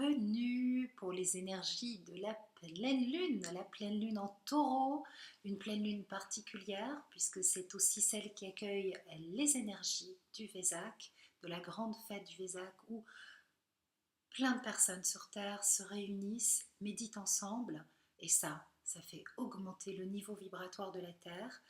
bienvenue pour les énergies de la pleine lune en taureau, une pleine lune particulière puisque c'est aussi celle qui accueille les énergies du Vésac, de la grande fête du Vésac où plein de personnes sur Terre se réunissent, méditent ensemble et ça fait augmenter le niveau vibratoire de la Terre.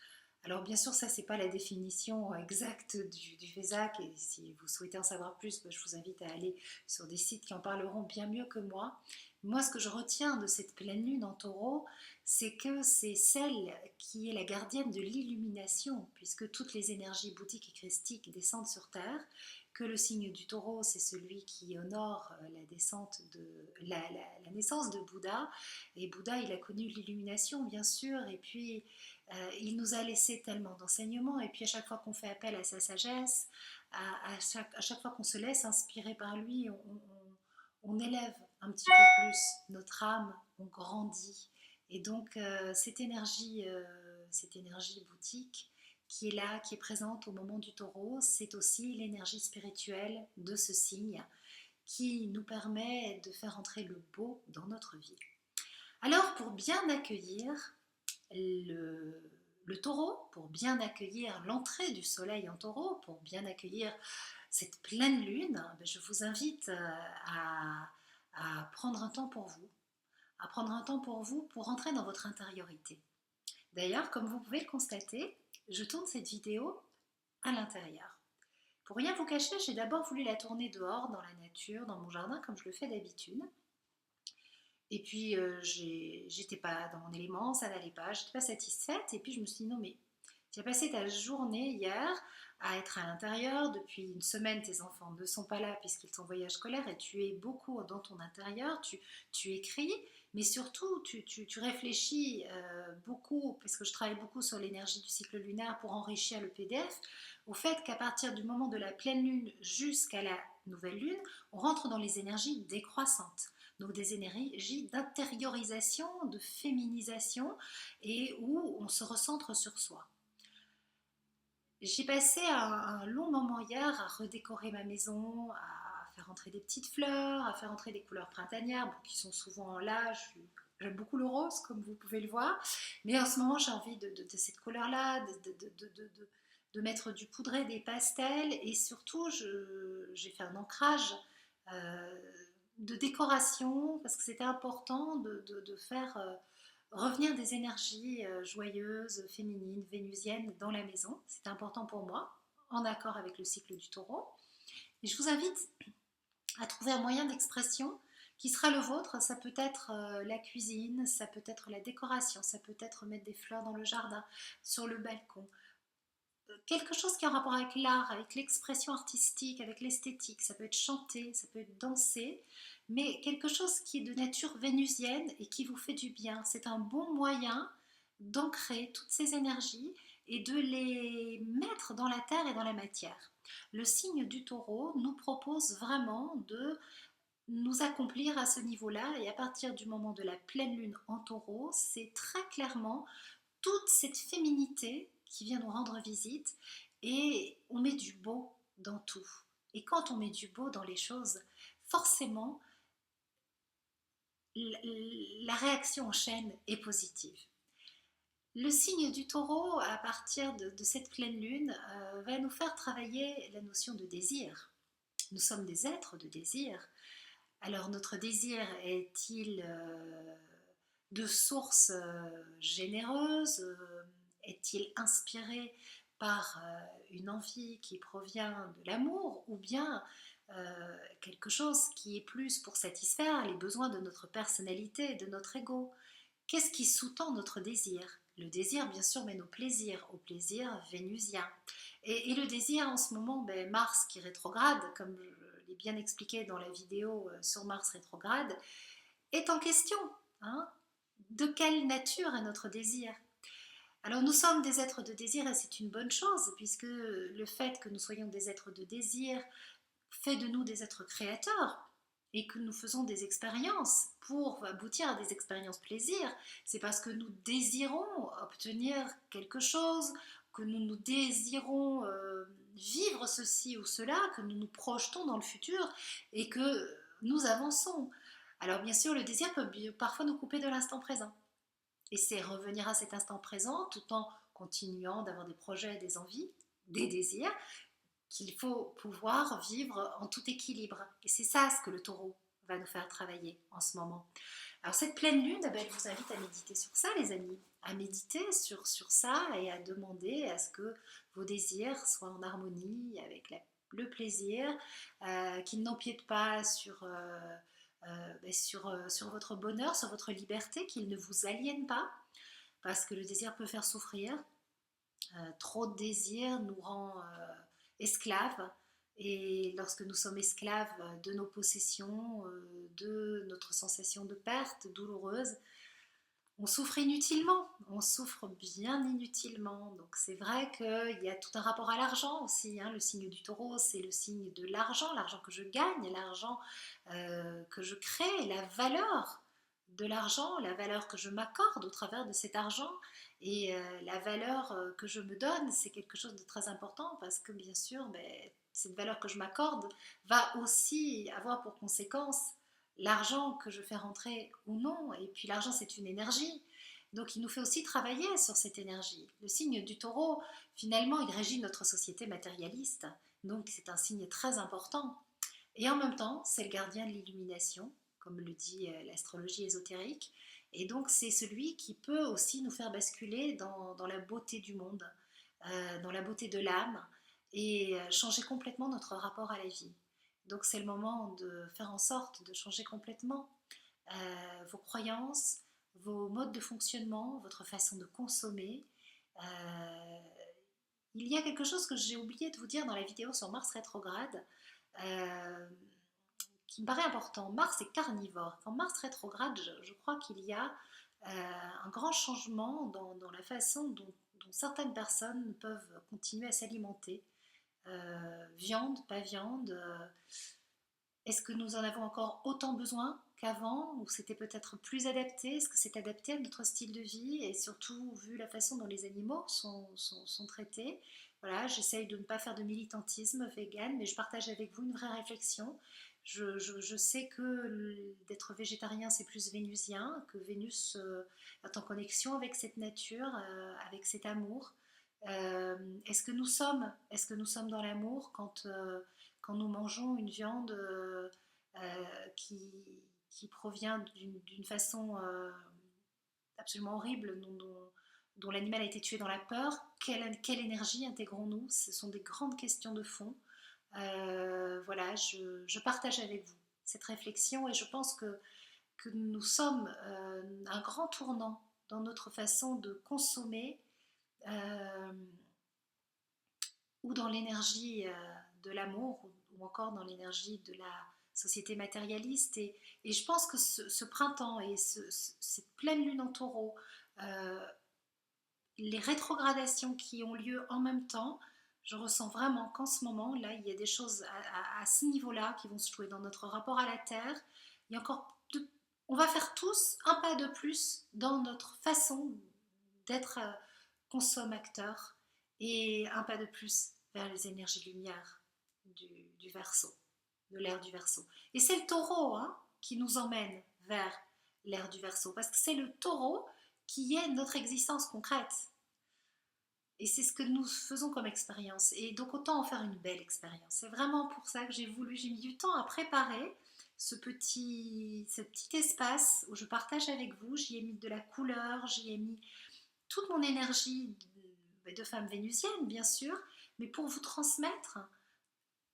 Alors bien sûr, ça c'est pas la définition exacte du Vésac et si vous souhaitez en savoir plus, je vous invite à aller sur des sites qui en parleront bien mieux que moi. Moi, ce que je retiens de cette pleine lune en taureau, c'est que c'est celle qui est la gardienne de l'illumination, puisque toutes les énergies bouddhiques et christiques descendent sur Terre, que le signe du taureau, c'est celui qui honore la naissance de Bouddha, et Bouddha, il a connu l'illumination, bien sûr, et puis il nous a laissé tellement d'enseignements, et puis à chaque fois qu'on fait appel à sa sagesse, à chaque fois qu'on se laisse inspirer par lui, on élève un petit peu plus notre âme, on grandit. Et donc cette énergie bouddhique qui est là, qui est présente au moment du taureau, c'est aussi l'énergie spirituelle de ce signe qui nous permet de faire entrer le beau dans notre vie. Alors pour bien accueillir le taureau, pour bien accueillir l'entrée du soleil en taureau, pour bien accueillir cette pleine lune, je vous invite à prendre un temps pour vous, à prendre un temps pour vous pour rentrer dans votre intériorité. D'ailleurs, comme vous pouvez le constater, je tourne cette vidéo à l'intérieur. Pour rien vous cacher, j'ai d'abord voulu la tourner dehors, dans la nature, dans mon jardin, comme je le fais d'habitude. Et puis, j'étais pas dans mon élément, ça n'allait pas, j'étais pas satisfaite. Et puis, je me suis dit, non, mais tu as passé ta journée hier à être à l'intérieur. Depuis une semaine, tes enfants ne sont pas là puisqu'ils sont en voyage scolaire et tu es beaucoup dans ton intérieur. Tu écris, mais surtout, tu réfléchis beaucoup, parce que je travaille beaucoup sur l'énergie du cycle lunaire pour enrichir le PDF, au fait qu'à partir du moment de la pleine lune jusqu'à la nouvelle lune, on rentre dans les énergies décroissantes. Donc des énergies d'intériorisation, de féminisation et où on se recentre sur soi. J'ai passé un long moment hier à redécorer ma maison, à faire entrer des petites fleurs, à faire entrer des couleurs printanières, qui sont souvent là. J'aime beaucoup le rose, comme vous pouvez le voir, mais en ce moment j'ai envie de cette couleur-là, de mettre du poudré, des pastels, et surtout j'ai fait un ancrage de décoration, parce que c'était important de faire revenir des énergies joyeuses, féminines, vénusiennes dans la maison. C'était important pour moi, en accord avec le cycle du taureau. Et je vous invite à trouver un moyen d'expression qui sera le vôtre. Ça peut être la cuisine, ça peut être la décoration, ça peut être mettre des fleurs dans le jardin, sur le balcon. Quelque chose qui a un rapport avec l'art, avec l'expression artistique, avec l'esthétique. Ça peut être chanter, ça peut être danser, mais quelque chose qui est de nature vénusienne et qui vous fait du bien. C'est un bon moyen d'ancrer toutes ces énergies et de les mettre dans la terre et dans la matière. Le signe du taureau nous propose vraiment de nous accomplir à ce niveau-là, et à partir du moment de la pleine lune en taureau, c'est très clairement toute cette féminité qui vient nous rendre visite, et on met du beau dans tout. Et quand on met du beau dans les choses, forcément, la réaction en chaîne est positive. Le signe du taureau, à partir de cette pleine lune, va nous faire travailler la notion de désir. Nous sommes des êtres de désir. Alors notre désir est-il de source généreuse? Est-il inspiré par une envie qui provient de l'amour, ou bien quelque chose qui est plus pour satisfaire les besoins de notre personnalité, de notre ego? Qu'est-ce qui sous-tend notre désir? Le désir, bien sûr, mène au plaisir vénusien. Et le désir, en ce moment, Mars qui rétrograde, comme je l'ai bien expliqué dans la vidéo sur Mars rétrograde, est en question. Hein? De quelle nature est notre désir? Alors nous sommes des êtres de désir, et c'est une bonne chose, puisque le fait que nous soyons des êtres de désir fait de nous des êtres créateurs, et que nous faisons des expériences pour aboutir à des expériences plaisir. C'est parce que nous désirons obtenir quelque chose, que nous désirons vivre ceci ou cela, que nous nous projetons dans le futur et que nous avançons. Alors bien sûr, le désir peut parfois nous couper de l'instant présent. Et c'est revenir à cet instant présent tout en continuant d'avoir des projets, des envies, des désirs, qu'il faut pouvoir vivre en tout équilibre. Et c'est ça ce que le taureau va nous faire travailler en ce moment. Alors cette pleine lune, eh ben, elle vous invite à méditer sur ça, les amis, à méditer sur ça et à demander à ce que vos désirs soient en harmonie avec le plaisir, qu'ils n'empiètent pas sur votre bonheur, sur votre liberté, qu'ils ne vous aliènent pas, parce que le désir peut faire souffrir. Trop de désir nous rend esclaves. Et lorsque nous sommes esclaves de nos possessions, de notre sensation de perte douloureuse, on souffre inutilement, on souffre bien inutilement. Donc c'est vrai qu'il y a tout un rapport à l'argent aussi, hein. Le signe du taureau, c'est le signe de l'argent que je gagne, l'argent que je crée, la valeur de l'argent, la valeur que je m'accorde au travers de cet argent et la valeur que je me donne, c'est quelque chose de très important parce que bien sûr, ben, cette valeur que je m'accorde va aussi avoir pour conséquence l'argent que je fais rentrer ou non. Et puis l'argent, c'est une énergie. Donc il nous fait aussi travailler sur cette énergie. Le signe du taureau, finalement, il régit notre société matérialiste. Donc c'est un signe très important. Et en même temps, c'est le gardien de l'illumination, comme le dit l'astrologie ésotérique. Et donc c'est celui qui peut aussi nous faire basculer dans la beauté du monde, dans la beauté de l'âme, et changer complètement notre rapport à la vie. Donc c'est le moment de faire en sorte de changer complètement vos croyances, vos modes de fonctionnement, votre façon de consommer. Euh, il y a quelque chose que j'ai oublié de vous dire dans la vidéo sur Mars rétrograde, euh, qui me paraît important. Mars est carnivore. Quand Mars rétrograde, je crois qu'il y a un grand changement dans la façon dont certaines personnes peuvent continuer à s'alimenter. Viande, pas viande, est-ce que nous en avons encore autant besoin qu'avant ou c'était peut-être plus adapté? Est-ce que c'est adapté à notre style de vie et surtout vu la façon dont les animaux sont traités? Voilà, j'essaye de ne pas faire de militantisme vegan, mais je partage avec vous une vraie réflexion. Je sais que d'être végétarien c'est plus vénusien, que Vénus est en connexion avec cette nature, avec cet amour. Est-ce que nous sommes dans l'amour quand nous mangeons une viande qui provient d'une façon absolument horrible, dont l'animal a été tué dans la peur? Quelle énergie intégrons-nous? Ce sont des grandes questions de fond. Voilà, je partage avec vous cette réflexion et je pense que nous sommes un grand tournant dans notre façon de consommer euh, ou dans l'énergie de l'amour ou encore dans l'énergie de la société matérialiste. Et je pense que ce printemps et cette pleine lune en taureau, euh, les rétrogradations qui ont lieu en même temps, je ressens vraiment qu'en ce moment, là, il y a des choses à ce niveau-là qui vont se jouer dans notre rapport à la Terre. Il y a encore on va faire tous un pas de plus dans notre façon d'être consommateur et un pas de plus vers les énergies lumière du Verseau, de l'ère du Verseau. Et c'est le taureau hein, qui nous emmène vers l'ère du Verseau, parce que c'est le taureau qui est notre existence concrète. Et c'est ce que nous faisons comme expérience. Et donc autant en faire une belle expérience. C'est vraiment pour ça que j'ai mis du temps à préparer ce petit espace où je partage avec vous. J'y ai mis de la couleur, j'y ai mis toute mon énergie de femme vénusienne, bien sûr, mais pour vous transmettre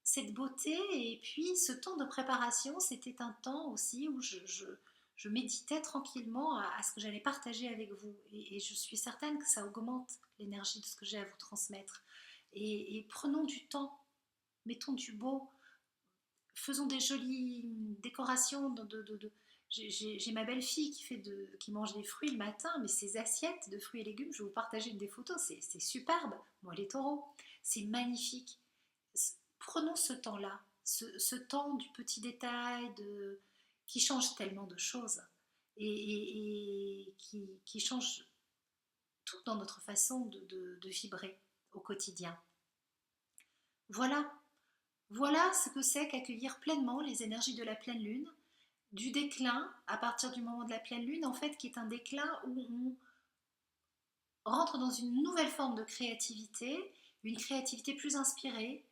cette beauté. Et puis ce temps de préparation, c'était un temps aussi où je méditais tranquillement à ce que j'allais partager avec vous. Et je suis certaine que ça augmente l'énergie de ce que j'ai à vous transmettre. Et prenons du temps, mettons du beau, faisons des jolies décorations j'ai ma belle-fille qui mange des fruits le matin, mais ces assiettes de fruits et légumes, je vais vous partager des photos, c'est superbe. Moi, les taureaux, c'est magnifique. Prenons ce temps-là, ce temps du petit détail qui change tellement de choses et qui change tout dans notre façon de vibrer au quotidien. Voilà, voilà ce que c'est qu'accueillir pleinement les énergies de la pleine lune, du déclin à partir du moment de la pleine lune, en fait, qui est un déclin où on rentre dans une nouvelle forme de créativité, une créativité plus inspirée,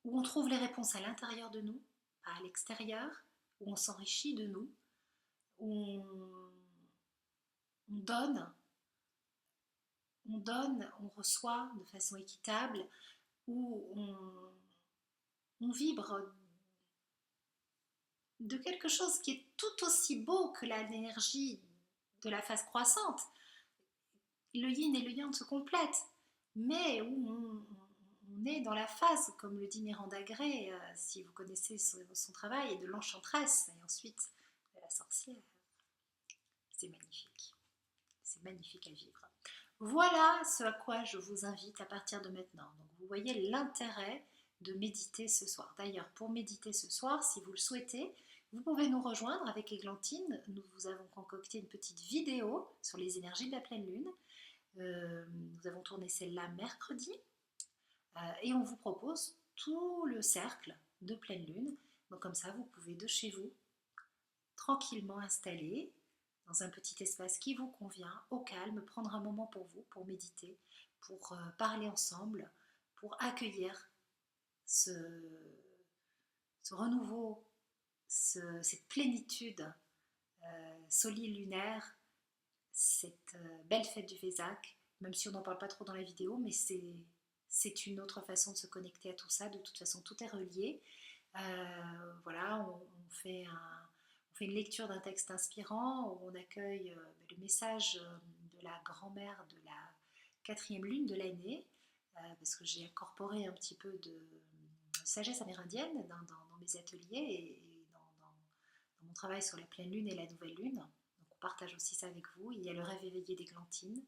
où on trouve les réponses à l'intérieur de nous, pas à l'extérieur, où on s'enrichit de nous, où on donne, on reçoit de façon équitable, où on vibre de quelque chose qui est tout aussi beau que l'énergie de la phase croissante. Le yin et le yang se complètent, mais où on est dans la phase, comme le dit Miranda Gray, si vous connaissez son travail, de l'enchanteresse, et ensuite de la sorcière. C'est magnifique. C'est magnifique à vivre. Voilà ce à quoi je vous invite à partir de maintenant. Donc vous voyez l'intérêt de méditer ce soir. D'ailleurs, pour méditer ce soir, si vous le souhaitez, vous pouvez nous rejoindre avec Églantine. Nous vous avons concocté une petite vidéo sur les énergies de la pleine lune. Nous avons tourné celle-là mercredi. Et on vous propose tout le cercle de pleine lune. Donc comme ça, vous pouvez de chez vous, tranquillement installer dans un petit espace qui vous convient, au calme, prendre un moment pour vous, pour méditer, pour parler ensemble, pour accueillir ce renouveau, cette plénitude solilunaire, cette belle fête du Vésac, même si on n'en parle pas trop dans la vidéo, mais c'est une autre façon de se connecter à tout ça. De toute façon, tout est relié. Voilà, on fait une lecture d'un texte inspirant où on accueille le message de la grand-mère de la 4e lune de l'année, parce que j'ai incorporé un petit peu de sagesse amérindienne dans mes ateliers et dans mon travail sur la pleine lune et la nouvelle lune. Donc on partage aussi ça avec vous. Il y a le rêve éveillé d'Églantine.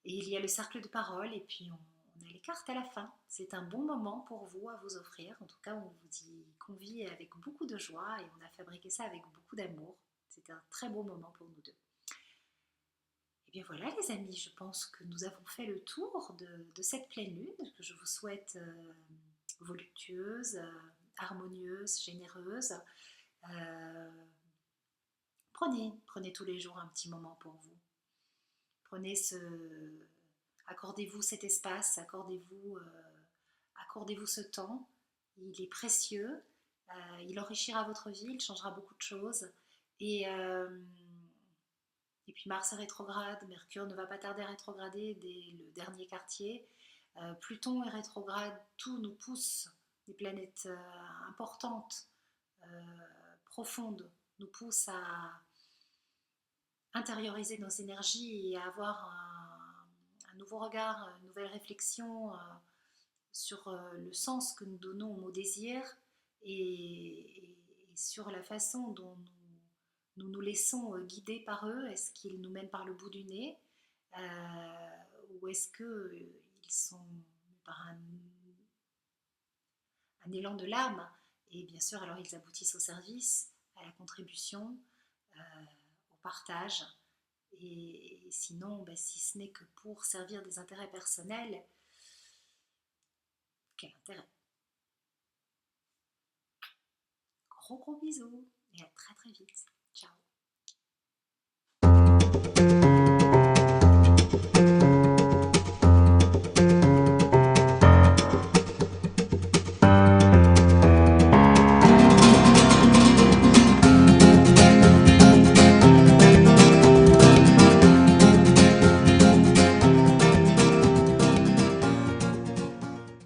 Et il y a le cercle de parole, et puis on a les cartes à la fin. C'est un bon moment pour vous à vous offrir. En tout cas, on vous y convie avec beaucoup de joie et on a fabriqué ça avec beaucoup d'amour. C'est un très beau moment pour nous deux. Et bien voilà les amis, je pense que nous avons fait le tour de cette pleine lune que je vous souhaite voluptueuse, harmonieuse, généreuse. Prenez tous les jours un petit moment pour vous. Accordez-vous cet espace, accordez-vous ce temps. Il est précieux, il enrichira votre vie, il changera beaucoup de choses. Et puis Mars est rétrograde, Mercure ne va pas tarder à rétrograder dès le dernier quartier. Pluton est rétrograde, tout nous pousse, les planètes importantes, profondes, nous poussent à intérioriser nos énergies et à avoir un nouveau regard, une nouvelle réflexion sur le sens que nous donnons au mot désir et sur la façon dont nous laissons guider par eux. Est-ce qu'ils nous mènent par le bout du nez ou est-ce qu'ils sont par un élan de l'âme? Et bien sûr, alors ils aboutissent au service, à la contribution, au partage. Et sinon, si ce n'est que pour servir des intérêts personnels, quel intérêt? Gros bisous et à très très vite.